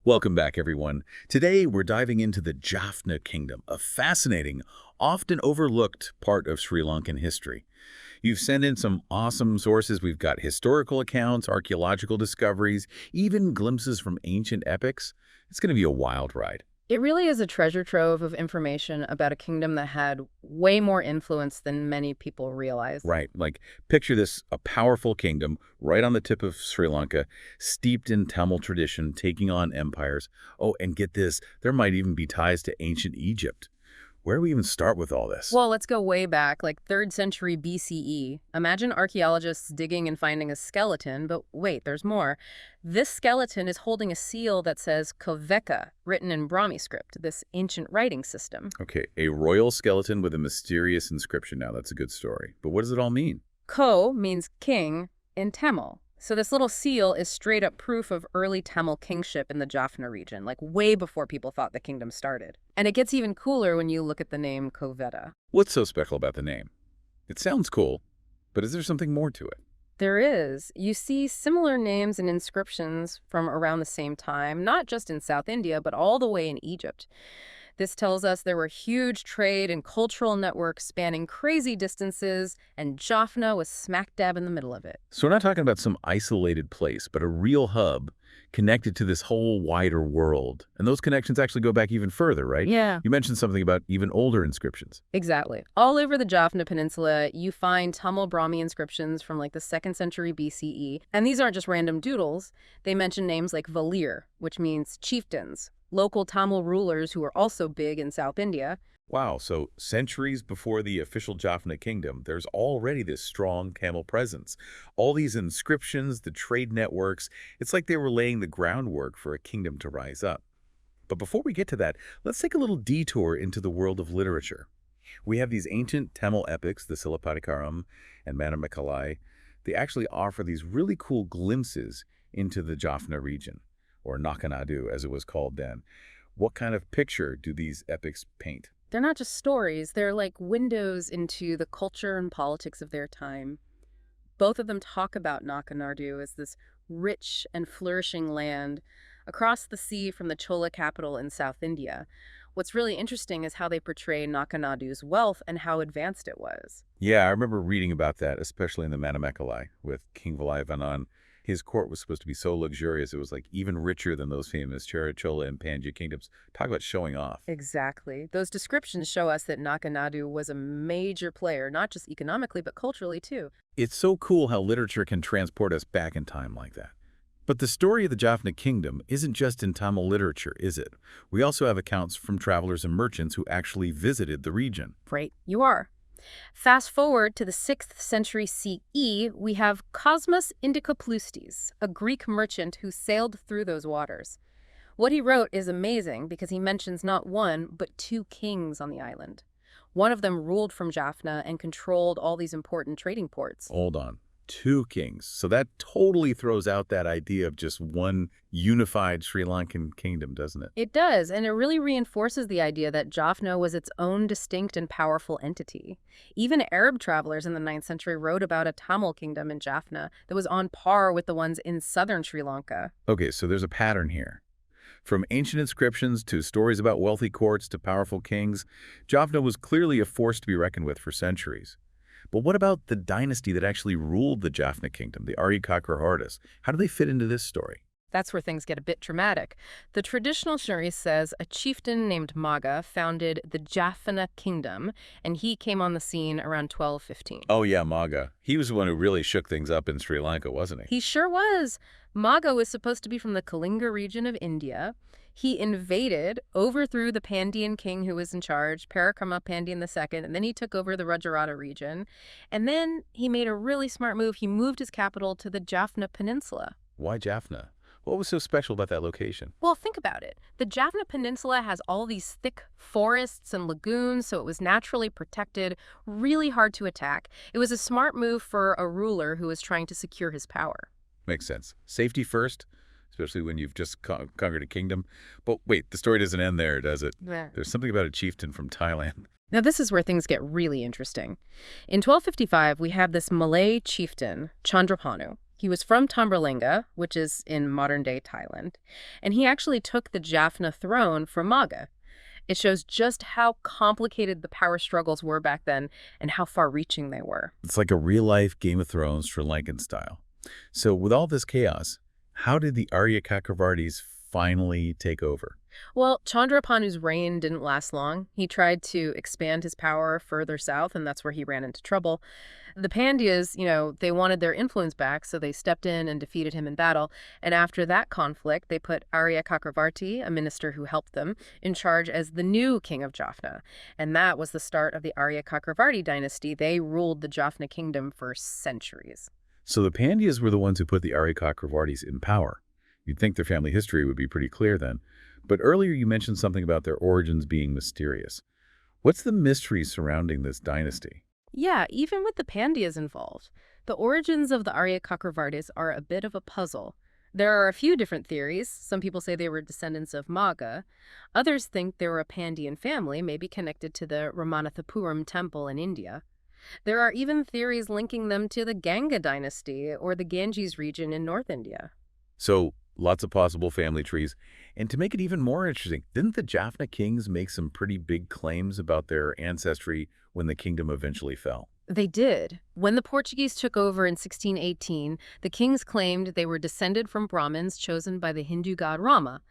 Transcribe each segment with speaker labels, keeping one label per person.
Speaker 1: Welcome back, everyone. Today, we're diving into the Jaffna Kingdom, a fascinating, often overlooked part of Sri Lankan history. You've sent in some awesome sources. We've got historical accounts, archaeological discoveries, even glimpses from ancient epics. It's going to be a wild ride.
Speaker 2: It really is a treasure trove of information about a kingdom that had way more influence than many people realize.
Speaker 1: Right, like picture this, a powerful kingdom right on the tip of Sri Lanka, steeped in Tamil tradition, taking on empires. Oh, and get this, there might even be ties to ancient Egypt. Where do we even start with all this?
Speaker 2: Well, let's go way back, like 3rd century BCE. Imagine archaeologists digging and finding a skeleton, but wait, there's more. This skeleton is holding a seal that says Koveka, written in Brahmi script, this ancient writing system.
Speaker 1: Okay, a royal skeleton with a mysterious inscription. Now, that's a good story. But what does it all mean?
Speaker 2: Ko means king in Tamil. So this little seal is straight up proof of early Tamil kingship in the Jaffna region, like way before people thought the kingdom started. And it gets even cooler when you look at the name Koveta.
Speaker 1: What's so special about the name? It sounds cool, but is there something more to it?
Speaker 2: There is. You see similar names and inscriptions from around the same time, not just in South India, but all the way in Egypt. This tells us there were huge trade and cultural networks spanning crazy distances, and Jaffna was smack dab in the middle of it.
Speaker 1: So we're not talking about some isolated place, but a real hub connected to this whole wider world. And those connections actually go back even further, right?
Speaker 2: Yeah.
Speaker 1: You mentioned something about even older inscriptions.
Speaker 2: Exactly. All over the Jaffna Peninsula, you find Tamil-Brahmi inscriptions from like the 2nd century BCE. And these aren't just random doodles. They mention names like Valir, which means chieftains, local Tamil rulers who were also big in South India.
Speaker 1: Wow, so centuries before the official Jaffna Kingdom, there's already this strong Tamil presence. All these inscriptions, the trade networks, it's like they were laying the groundwork for a kingdom to rise up. But before we get to that, let's take a little detour into the world of literature. We have these ancient Tamil epics, the Karum and Manamakalai. They actually offer these really cool glimpses into the Jaffna region, or Nakan Nadu, as it was called then. What kind of picture do these epics paint?
Speaker 2: They're not just stories, they're like windows into the culture and politics of their time. Both of them talk about Nakan Nadu as this rich and flourishing land across the sea from the Chola capital in South India. What's really interesting is how they portray Nakan Nadu's wealth and how advanced it was.
Speaker 1: Yeah, I remember reading about that, especially in the Manamakalai with King Vallayavan. His court was supposed to be so luxurious, it was like even richer than those famous Chola and Pandya kingdoms. Talk about showing off.
Speaker 2: Exactly. Those descriptions show us that Nakan Nadu was a major player, not just economically, but culturally too.
Speaker 1: It's so cool how literature can transport us back in time like that. But the story of the Jaffna Kingdom isn't just in Tamil literature, is it? We also have accounts from travelers and merchants who actually visited the region.
Speaker 2: Right, you are. Fast forward to the 6th century CE, we have Cosmas Indicopleustes, a Greek merchant who sailed through those waters. What he wrote is amazing because he mentions not one, but 2 kings on the island. One of them ruled from Jaffna and controlled all these important trading ports.
Speaker 1: Hold on. 2 kings. So that totally throws out that idea of just one unified Sri Lankan kingdom, doesn't it?
Speaker 2: It does, and it really reinforces the idea that Jaffna was its own distinct and powerful entity. Even Arab travelers in the 9th century wrote about a Tamil kingdom in Jaffna that was on par with the ones in southern Sri Lanka.
Speaker 1: Okay, so there's a pattern here. From ancient inscriptions to stories about wealthy courts to powerful kings, Jaffna was clearly a force to be reckoned with for centuries. But what about the dynasty that actually ruled the Jaffna Kingdom, the Arya Chakravarti? How do they fit into this story?
Speaker 2: That's where things get a bit dramatic. The traditional story says a chieftain named Maga founded the Jaffna Kingdom, and he came on the scene around 1215.
Speaker 1: Oh yeah, Maga. He was the one who really shook things up in Sri Lanka, wasn't he?
Speaker 2: He sure was. Maga was supposed to be from the Kalinga region of India. He invaded, overthrew the Pandyan king who was in charge, Parakrama Pandyan II, and then he took over the Rajarata region. And then he made a really smart move. He moved his capital to the Jaffna Peninsula.
Speaker 1: Why Jaffna? What was so special about that location?
Speaker 2: Well, think about it. The Jaffna Peninsula has all these thick forests and lagoons, so it was naturally protected, really hard to attack. It was a smart move for a ruler who was trying to secure his power.
Speaker 1: Makes sense. Safety first, especially when you've just conquered a kingdom. But wait, the story doesn't end there, does it?
Speaker 2: Yeah.
Speaker 1: There's something about a chieftain from Thailand.
Speaker 2: Now, this is where things get really interesting. In 1255, we have this Malay chieftain, Chandrapanu. He was from Tamberlinga, which is in modern-day Thailand, and he actually took the Jaffna throne from Maga. It shows just how complicated the power struggles were back then and how far-reaching they were.
Speaker 1: It's like a real-life Game of Thrones Sri Lankan style. So with all this chaos, how did the Arya Chakravartis finally take over?
Speaker 2: Well, Chandrapanu's reign didn't last long. He tried to expand his power further south, and that's where he ran into trouble. The Pandyas, they wanted their influence back, so they stepped in and defeated him in battle. And after that conflict, they put Arya Chakravarti, a minister who helped them, in charge as the new king of Jaffna. And that was the start of the Arya Chakravarti dynasty. They ruled the Jaffna Kingdom for centuries.
Speaker 1: So the Pandyas were the ones who put the Arya Chakravartis in power. You'd think their family history would be pretty clear then. But earlier you mentioned something about their origins being mysterious. What's the mystery surrounding this dynasty?
Speaker 2: Yeah, even with the Pandyas involved, the origins of the Arya Chakravartis are a bit of a puzzle. There are a few different theories. Some people say they were descendants of Maga. Others think they were a Pandyan family, maybe connected to the Ramanathapuram temple in India. There are even theories linking them to the Ganga dynasty or the Ganges region in North India.
Speaker 1: So lots of possible family trees. And to make it even more interesting, didn't the Jaffna kings make some pretty big claims about their ancestry when the kingdom eventually fell?
Speaker 2: They did. When the Portuguese took over in 1618, the kings claimed they were descended from Brahmins chosen by the Hindu god Rama.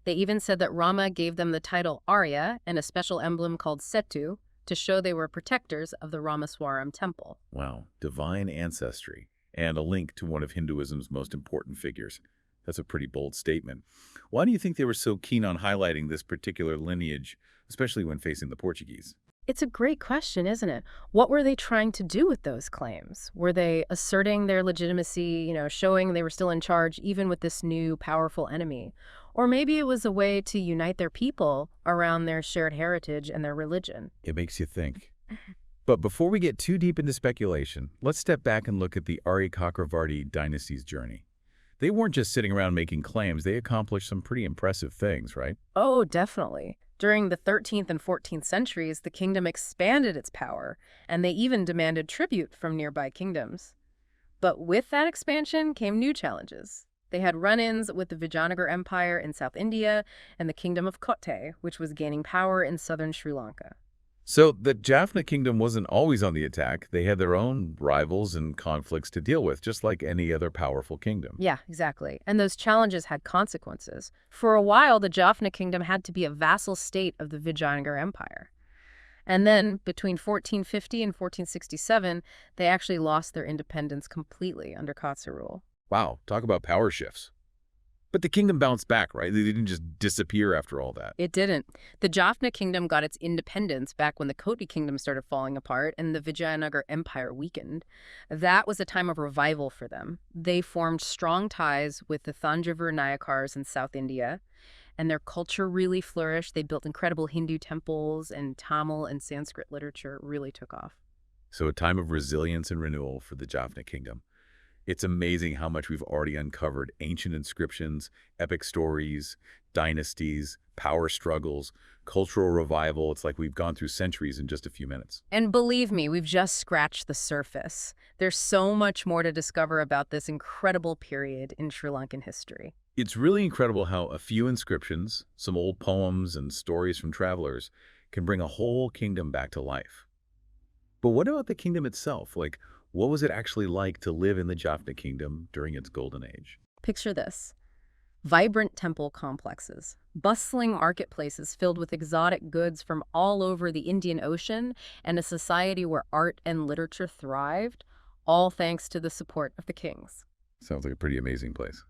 Speaker 2: They even said that Rama gave them the title Arya and a special emblem called Setu to show they were protectors of the Ramaswaram temple.
Speaker 1: Wow, divine ancestry and a link to one of Hinduism's most important figures. That's a pretty bold statement. Why do you think they were so keen on highlighting this particular lineage, especially when facing the Portuguese?
Speaker 2: It's a great question, isn't it? What were they trying to do with those claims? Were they asserting their legitimacy, showing they were still in charge even with this new powerful enemy? Or maybe it was a way to unite their people around their shared heritage and their religion.
Speaker 1: It makes you think. But before we get too deep into speculation, let's step back and look at the Arya Chakravarti dynasty's journey. They weren't just sitting around making claims, they accomplished some pretty impressive things, right?
Speaker 2: Oh, definitely. During the 13th and 14th centuries, the kingdom expanded its power, and they even demanded tribute from nearby kingdoms. But with that expansion came new challenges. They had run-ins with the Vijayanagar Empire in South India and the Kingdom of Kotte, which was gaining power in southern Sri Lanka.
Speaker 1: So the Jaffna Kingdom wasn't always on the attack. They had their own rivals and conflicts to deal with, just like any other powerful kingdom.
Speaker 2: Yeah, exactly. And those challenges had consequences. For a while, the Jaffna Kingdom had to be a vassal state of the Vijayanagar Empire. And then, between 1450 and 1467, they actually lost their independence completely under Kotsa rule.
Speaker 1: Wow, talk about power shifts. But the kingdom bounced back, right? They didn't just disappear after all that.
Speaker 2: It didn't. The Jaffna Kingdom got its independence back when the Koti Kingdom started falling apart and the Vijayanagar Empire weakened. That was a time of revival for them. They formed strong ties with the Thanjavur Nayakars in South India, and their culture really flourished. They built incredible Hindu temples, and Tamil and Sanskrit literature really took off.
Speaker 1: So a time of resilience and renewal for the Jaffna Kingdom. It's amazing how much we've already uncovered: ancient inscriptions, epic stories, dynasties, power struggles, cultural revival. It's like we've gone through centuries in just a few minutes.
Speaker 2: And believe me, we've just scratched the surface. There's so much more to discover about this incredible period in Sri Lankan history.
Speaker 1: It's really incredible how a few inscriptions, some old poems and stories from travelers can bring a whole kingdom back to life. But what about the kingdom itself? What was it actually like to live in the Jaffna Kingdom during its golden age?
Speaker 2: Picture this. Vibrant temple complexes, bustling marketplaces filled with exotic goods from all over the Indian Ocean, and a society where art and literature thrived, all thanks to the support of the kings.
Speaker 1: Sounds like a pretty amazing place.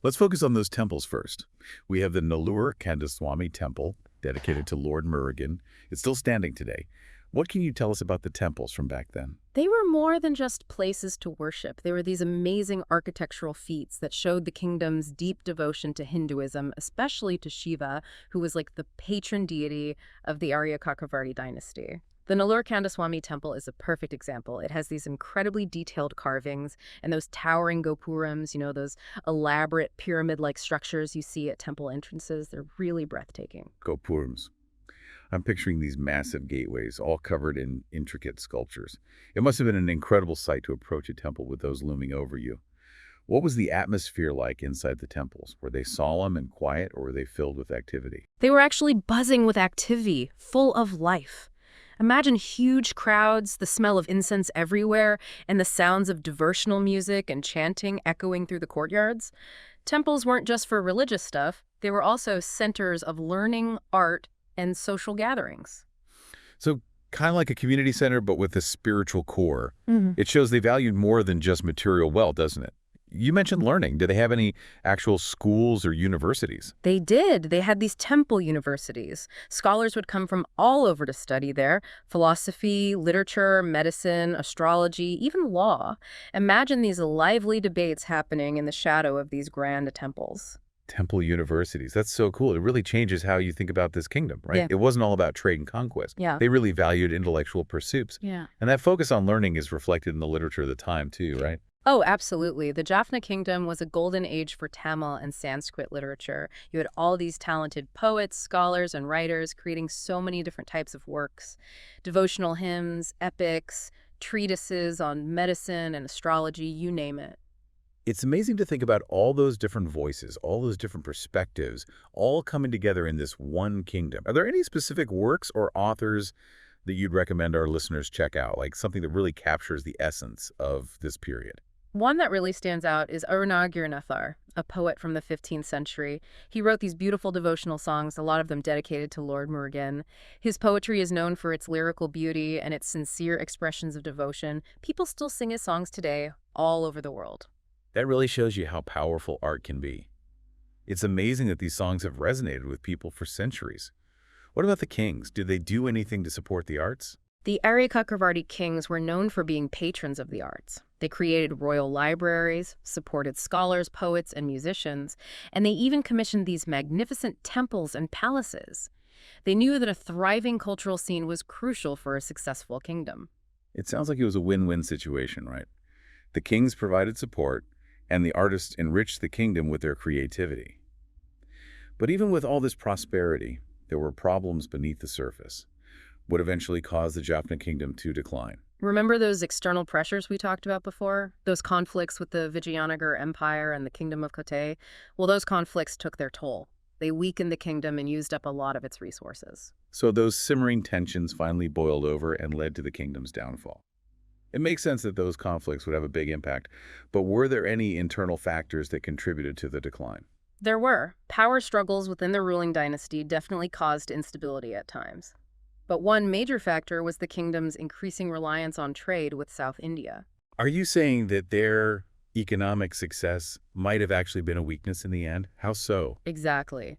Speaker 1: Let's focus on those temples first. We have the Nellore Kandaswamy Temple, dedicated to Lord Murugan. It's still standing today. What can you tell us about the temples from back then?
Speaker 2: They were more than just places to worship. They were these amazing architectural feats that showed the kingdom's deep devotion to Hinduism, especially to Shiva, who was like the patron deity of the Arya Chakravarti dynasty. The Nellore Kandaswamy Temple is a perfect example. It has these incredibly detailed carvings and those towering gopurams, those elaborate pyramid-like structures you see at temple entrances. They're really breathtaking.
Speaker 1: Gopurams. I'm picturing these massive gateways, all covered in intricate sculptures. It must have been an incredible sight to approach a temple with those looming over you. What was the atmosphere like inside the temples? Were they solemn and quiet, or were they filled with activity?
Speaker 2: They were actually buzzing with activity, full of life. Imagine huge crowds, the smell of incense everywhere, and the sounds of devotional music and chanting echoing through the courtyards. Temples weren't just for religious stuff, they were also centers of learning, art, and social gatherings.
Speaker 1: So kind of like a community center, but with a spiritual core. It shows they valued more than just material wealth, doesn't it? You mentioned learning. Did they have any actual schools or universities?
Speaker 2: They did. They had these temple universities. Scholars would come from all over to study there: philosophy, literature, medicine, astrology, even law. Imagine these lively debates happening in the shadow of these grand temples.
Speaker 1: Temple universities. That's so cool. It really changes how you think about this kingdom, right?
Speaker 2: Yeah.
Speaker 1: It wasn't all about trade and conquest.
Speaker 2: Yeah.
Speaker 1: They really valued intellectual pursuits.
Speaker 2: Yeah.
Speaker 1: And that focus on learning is reflected in the literature of the time too, right?
Speaker 2: Oh, absolutely. The Jaffna Kingdom was a golden age for Tamil and Sanskrit literature. You had all these talented poets, scholars, and writers creating so many different types of works: devotional hymns, epics, treatises on medicine and astrology, you name it.
Speaker 1: It's amazing to think about all those different voices, all those different perspectives, all coming together in this one kingdom. Are there any specific works or authors that you'd recommend our listeners check out, like something that really captures the essence of this period?
Speaker 2: One that really stands out is Arunagirnathar, a poet from the 15th century. He wrote these beautiful devotional songs, a lot of them dedicated to Lord Murugan. His poetry is known for its lyrical beauty and its sincere expressions of devotion. People still sing his songs today all over the world.
Speaker 1: That really shows you how powerful art can be. It's amazing that these songs have resonated with people for centuries. What about the kings? Did they do anything to support the arts?
Speaker 2: The Arya Chakravarti kings were known for being patrons of the arts. They created royal libraries, supported scholars, poets, and musicians, and they even commissioned these magnificent temples and palaces. They knew that a thriving cultural scene was crucial for a successful kingdom.
Speaker 1: It sounds like it was a win-win situation, right? The kings provided support, and the artists enriched the kingdom with their creativity. But even with all this prosperity, there were problems beneath the surface, what eventually caused the Jaffna Kingdom to decline.
Speaker 2: Remember those external pressures we talked about before? Those conflicts with the Vijayanagar Empire and the Kingdom of Kotte? Well, those conflicts took their toll. They weakened the kingdom and used up a lot of its resources.
Speaker 1: So those simmering tensions finally boiled over and led to the kingdom's downfall. It makes sense that those conflicts would have a big impact, but were there any internal factors that contributed to the decline?
Speaker 2: There were. Power struggles within the ruling dynasty definitely caused instability at times. But one major factor was the kingdom's increasing reliance on trade with South India.
Speaker 1: Are you saying that their economic success might have actually been a weakness in the end? How so?
Speaker 2: Exactly.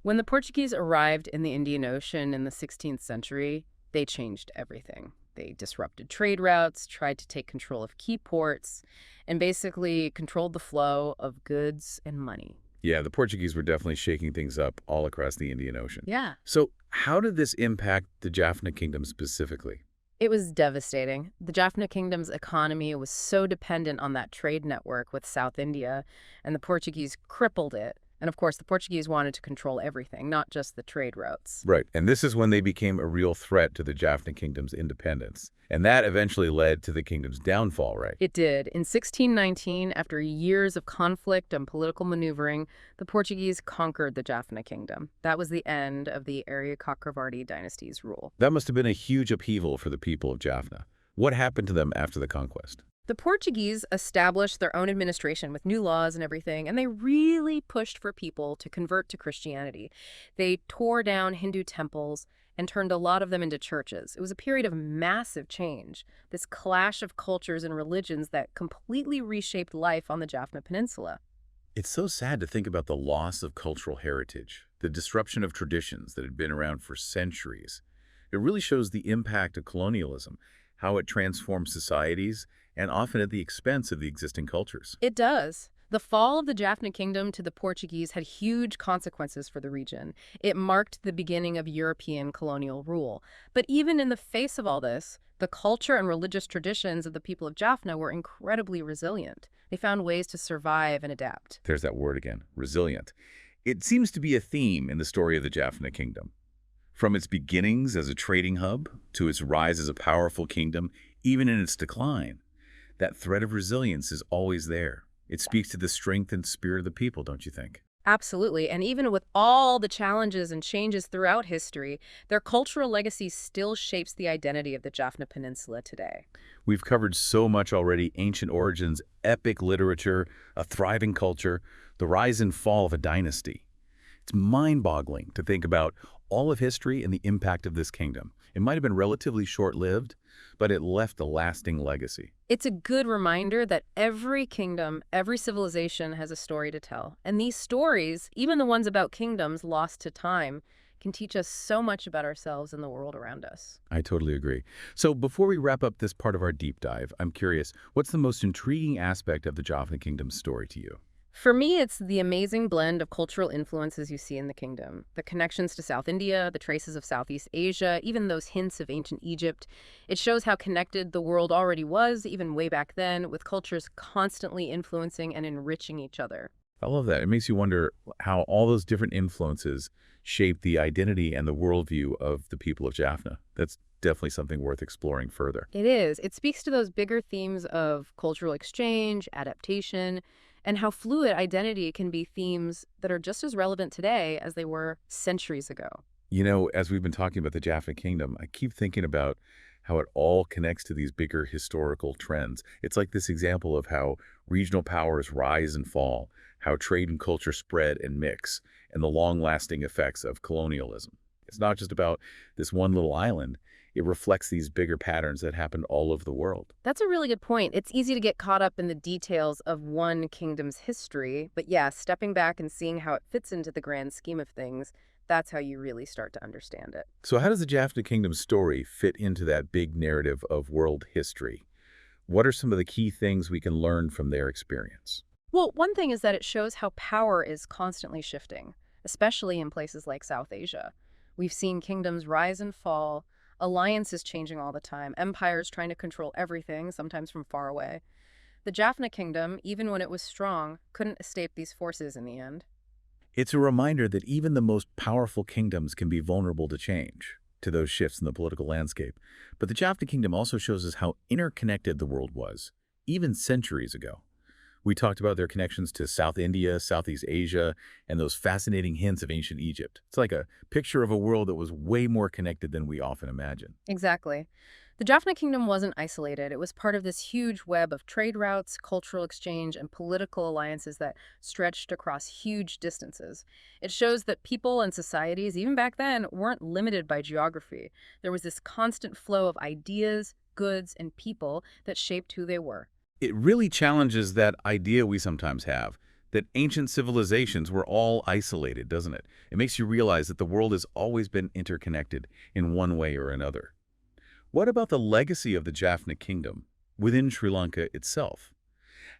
Speaker 2: When the Portuguese arrived in the Indian Ocean in the 16th century, they changed everything. They disrupted trade routes, tried to take control of key ports, and basically controlled the flow of goods and money.
Speaker 1: Yeah, the Portuguese were definitely shaking things up all across the Indian Ocean.
Speaker 2: Yeah.
Speaker 1: So how did this impact the Jaffna Kingdom specifically?
Speaker 2: It was devastating. The Jaffna Kingdom's economy was so dependent on that trade network with South India, and the Portuguese crippled it. And of course, the Portuguese wanted to control everything, not just the trade routes.
Speaker 1: Right, and this is when they became a real threat to the Jaffna Kingdom's independence. And that eventually led to the kingdom's downfall, right?
Speaker 2: It did. In 1619, after years of conflict and political maneuvering, the Portuguese conquered the Jaffna Kingdom. That was the end of the Arya Chakravarti dynasty's rule.
Speaker 1: That must have been a huge upheaval for the people of Jaffna. What happened to them after the conquest?
Speaker 2: The Portuguese established their own administration with new laws and everything, and they really pushed for people to convert to Christianity. They tore down Hindu temples and turned a lot of them into churches. It was a period of massive change, this clash of cultures and religions that completely reshaped life on the Jaffna Peninsula.
Speaker 1: It's so sad to think about the loss of cultural heritage, the disruption of traditions that had been around for centuries. It really shows the impact of colonialism, how it transformed societies, and often at the expense of the existing cultures.
Speaker 2: It does. The fall of the Jaffna Kingdom to the Portuguese had huge consequences for the region. It marked the beginning of European colonial rule. But even in the face of all this, the culture and religious traditions of the people of Jaffna were incredibly resilient. They found ways to survive and adapt.
Speaker 1: There's that word again, resilient. It seems to be a theme in the story of the Jaffna Kingdom. From its beginnings as a trading hub to its rise as a powerful kingdom, even in its decline, that thread of resilience is always there. It speaks to the strength and spirit of the people, don't you think?
Speaker 2: Absolutely. And even with all the challenges and changes throughout history, their cultural legacy still shapes the identity of the Jaffna Peninsula today.
Speaker 1: We've covered so much already: ancient origins, epic literature, a thriving culture, the rise and fall of a dynasty. It's mind-boggling to think about all of history and the impact of this kingdom. It might have been relatively short-lived, but it left a lasting legacy.
Speaker 2: It's a good reminder that every kingdom, every civilization has a story to tell. And these stories, even the ones about kingdoms lost to time, can teach us so much about ourselves and the world around us.
Speaker 1: I totally agree. So before we wrap up this part of our deep dive, I'm curious, what's the most intriguing aspect of the Jaffna Kingdom's story to you?
Speaker 2: For me, it's the amazing blend of cultural influences you see in the kingdom. The connections to South India, the traces of Southeast Asia, even those hints of ancient Egypt. It shows how connected the world already was, even way back then, with cultures constantly influencing and enriching each other.
Speaker 1: I love that. It makes you wonder how all those different influences shape the identity and the worldview of the people of Jaffna. That's definitely something worth exploring further.
Speaker 2: It is. It speaks to those bigger themes of cultural exchange, adaptation, and how fluid identity can be themes that are just as relevant today as they were centuries ago.
Speaker 1: You know, as we've been talking about the Jaffna Kingdom, I keep thinking about how it all connects to these bigger historical trends. It's like this example of how regional powers rise and fall, how trade and culture spread and mix, and the long-lasting effects of colonialism. It's not just about this one little island. It reflects these bigger patterns that happened all over the world.
Speaker 2: That's a really good point. It's easy to get caught up in the details of one kingdom's history, but yeah, stepping back and seeing how it fits into the grand scheme of things, that's how you really start to understand it.
Speaker 1: So how does the Jaffna Kingdom story fit into that big narrative of world history? What are some of the key things we can learn from their experience?
Speaker 2: Well, one thing is that it shows how power is constantly shifting, especially in places like South Asia. We've seen kingdoms rise and fall, alliances changing all the time, empires trying to control everything, sometimes from far away. The Jaffna Kingdom, even when it was strong, couldn't escape these forces in the end.
Speaker 1: It's a reminder that even the most powerful kingdoms can be vulnerable to change, to those shifts in the political landscape. But the Jaffna Kingdom also shows us how interconnected the world was, even centuries ago. We talked about their connections to South India, Southeast Asia, and those fascinating hints of ancient Egypt. It's like a picture of a world that was way more connected than we often imagine.
Speaker 2: Exactly. The Jaffna Kingdom wasn't isolated. It was part of this huge web of trade routes, cultural exchange, and political alliances that stretched across huge distances. It shows that people and societies, even back then, weren't limited by geography. There was this constant flow of ideas, goods, and people that shaped who they were.
Speaker 1: It really challenges that idea we sometimes have, that ancient civilizations were all isolated, doesn't it? It makes you realize that the world has always been interconnected in one way or another. What about the legacy of the Jaffna Kingdom within Sri Lanka itself?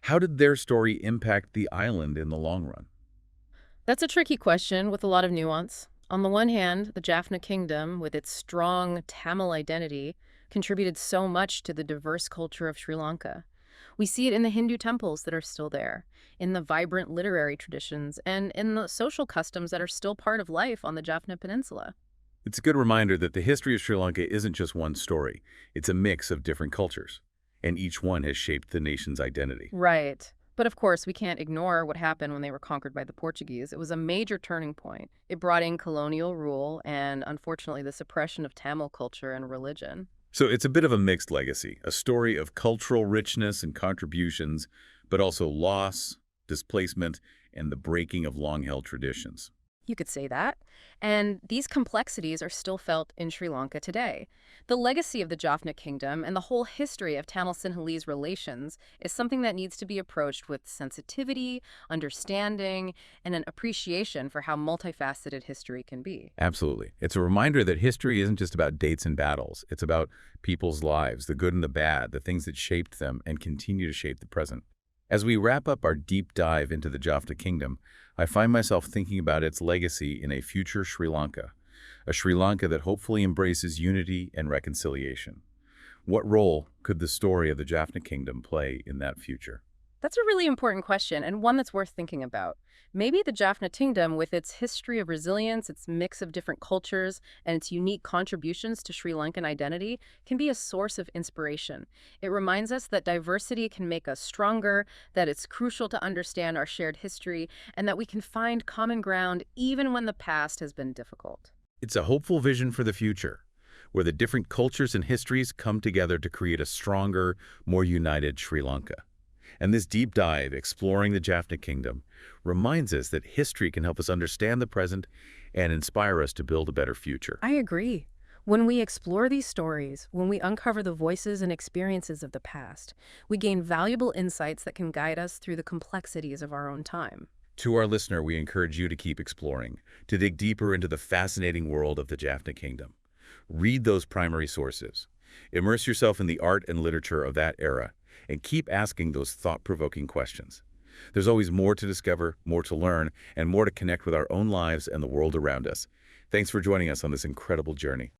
Speaker 1: How did their story impact the island in the long run?
Speaker 2: That's a tricky question with a lot of nuance. On the one hand, the Jaffna Kingdom, with its strong Tamil identity, contributed so much to the diverse culture of Sri Lanka. We see it in the Hindu temples that are still there, in the vibrant literary traditions, and in the social customs that are still part of life on the Jaffna Peninsula.
Speaker 1: It's a good reminder that the history of Sri Lanka isn't just one story. It's a mix of different cultures, and each one has shaped the nation's identity.
Speaker 2: Right. But of course, we can't ignore what happened when they were conquered by the Portuguese. It was a major turning point. It brought in colonial rule and, unfortunately, the suppression of Tamil culture and religion.
Speaker 1: So it's a bit of a mixed legacy, a story of cultural richness and contributions, but also loss, displacement, and the breaking of long-held traditions.
Speaker 2: You could say that. And these complexities are still felt in Sri Lanka today. The legacy of the Jaffna Kingdom and the whole history of Tamil-Sinhalese relations is something that needs to be approached with sensitivity, understanding, and an appreciation for how multifaceted history can be.
Speaker 1: Absolutely. It's a reminder that history isn't just about dates and battles. It's about people's lives, the good and the bad, the things that shaped them and continue to shape the present. As we wrap up our deep dive into the Jaffna Kingdom, I find myself thinking about its legacy in a future Sri Lanka, a Sri Lanka that hopefully embraces unity and reconciliation. What role could the story of the Jaffna Kingdom play in that future?
Speaker 2: That's a really important question and one that's worth thinking about. Maybe the Jaffna Kingdom, with its history of resilience, its mix of different cultures, and its unique contributions to Sri Lankan identity, can be a source of inspiration. It reminds us that diversity can make us stronger, that it's crucial to understand our shared history, and that we can find common ground even when the past has been difficult.
Speaker 1: It's a hopeful vision for the future, where the different cultures and histories come together to create a stronger, more united Sri Lanka. And this deep dive, exploring the Jaffna Kingdom, reminds us that history can help us understand the present and inspire us to build a better future.
Speaker 2: I agree. When we explore these stories, when we uncover the voices and experiences of the past, we gain valuable insights that can guide us through the complexities of our own time.
Speaker 1: To our listener, we encourage you to keep exploring, to dig deeper into the fascinating world of the Jaffna Kingdom. Read those primary sources. Immerse yourself in the art and literature of that era, and keep asking those thought-provoking questions. There's always more to discover, more to learn, and more to connect with our own lives and the world around us. Thanks for joining us on this incredible journey.